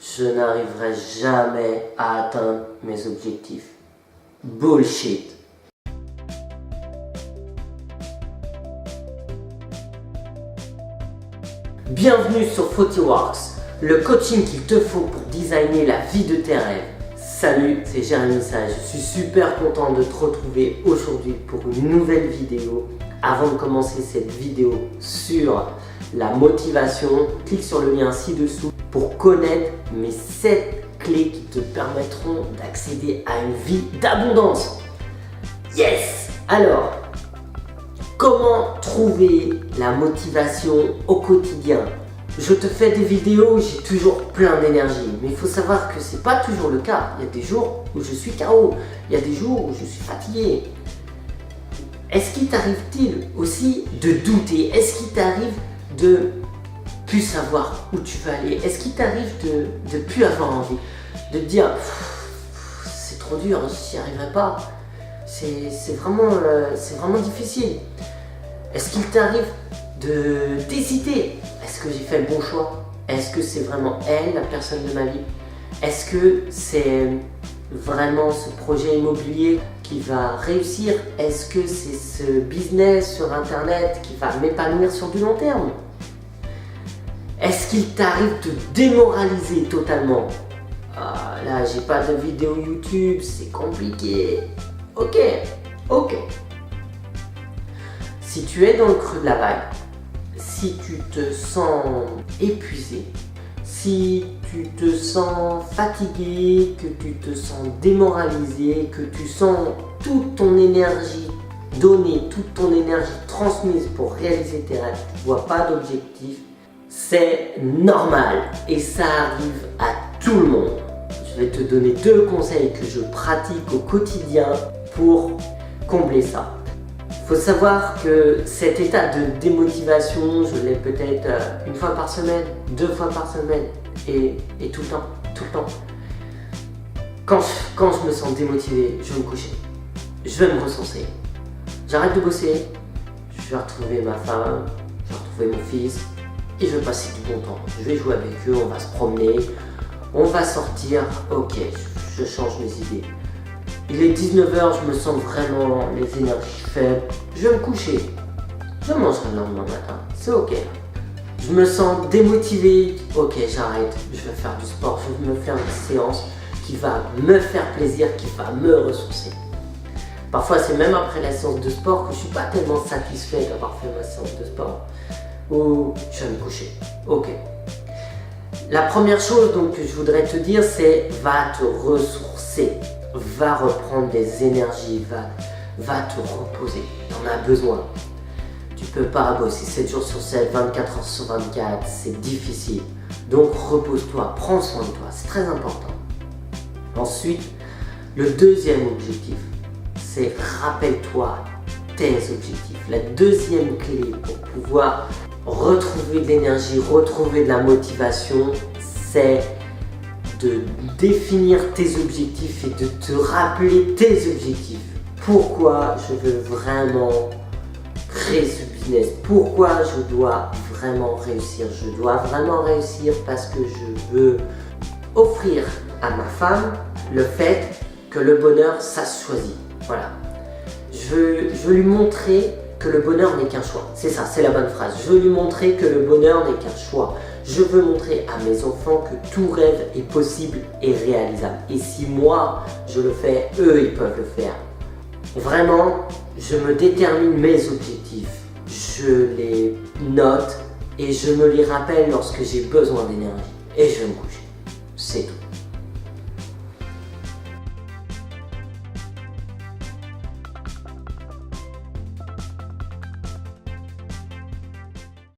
je n'arriverai jamais à atteindre mes objectifs. Bullshit. Bienvenue sur Photiworks, le coaching qu'il te faut pour designer la vie de tes rêves. Salut, c'est Jérémy Sage. Je suis super content de te retrouver aujourd'hui pour une nouvelle vidéo. Avant de commencer cette vidéo sur la motivation, clique sur le lien ci-dessous pour connaître mes 7 clés qui te permettront d'accéder à une vie d'abondance. Yes! Alors, comment trouver la motivation au quotidien? Je te fais des vidéos où j'ai toujours plein d'énergie, mais il faut savoir que c'est pas toujours le cas. Il y a des jours où je suis KO, il y a des jours où je suis fatigué. Est-ce qu'il t'arrive-t-il aussi de douter? Est-ce qu'il t'arrive de plus savoir où tu vas aller? Est-ce qu'il t'arrive de plus avoir envie? De te dire c'est trop dur, j'y arriverai pas. C'est vraiment difficile. Est-ce qu'il t'arrive d'hésiter? Est-ce que j'ai fait le bon choix? Est-ce que c'est vraiment elle, la personne de ma vie? Est-ce que c'est vraiment ce projet immobilier qui va réussir? Est-ce que c'est ce business sur internet qui va m'épanouir sur du long terme? Est-ce qu'il t'arrive de te démoraliser totalement? Ah, là, j'ai pas de vidéo YouTube, c'est compliqué. Ok. Si tu es dans le creux de la vague, si tu te sens épuisé, si tu te sens fatigué, que tu te sens démoralisé, que tu sens toute ton énergie donnée, toute ton énergie transmise pour réaliser tes rêves, tu ne vois pas d'objectif, c'est normal et ça arrive à tout le monde. Je vais te donner 2 conseils que je pratique au quotidien pour combler ça. Il faut savoir que cet état de démotivation, je l'ai peut-être une fois par semaine, 2 fois par semaine et tout le temps. Quand je me sens démotivé, je vais me coucher. Je vais me ressourcer. J'arrête de bosser, je vais retrouver ma femme, je vais retrouver mon fils et je vais passer du bon temps. Je vais jouer avec eux, on va se promener, on va sortir. Ok, je change mes idées. Il est 19h, je me sens vraiment les énergies faibles. Je vais me coucher. Je mangerai le lendemain matin. C'est ok. Je me sens démotivé. Ok, j'arrête. Je vais faire du sport. Je vais me faire une séance qui va me faire plaisir, qui va me ressourcer. Parfois, c'est même après la séance de sport que je ne suis pas tellement satisfait d'avoir fait ma séance de sport. Ou je vais me coucher. Ok. La première chose donc, que je voudrais te dire, c'est va te ressourcer. Va reprendre des énergies, va te reposer, tu en as besoin. Tu peux pas bosser 7 jours sur 7, 24 heures sur 24, c'est difficile. Donc repose-toi, prends soin de toi, c'est très important. Ensuite, le deuxième objectif, c'est rappelle-toi tes objectifs. La deuxième clé pour pouvoir retrouver de l'énergie, retrouver de la motivation, c'est de définir tes objectifs et de te rappeler tes objectifs. Pourquoi je veux vraiment créer ce business? Pourquoi je dois vraiment réussir? Je dois vraiment réussir parce que je veux offrir à ma femme le fait que le bonheur, ça se choisit. Voilà. Je veux lui montrer que le bonheur n'est qu'un choix. C'est ça, c'est la bonne phrase. Je veux lui montrer que le bonheur n'est qu'un choix. Je veux montrer à mes enfants que tout rêve est possible et réalisable. Et si moi, je le fais, eux, ils peuvent le faire. Vraiment, je me détermine mes objectifs. Je les note et je me les rappelle lorsque j'ai besoin d'énergie. Et je vais me coucher. C'est tout.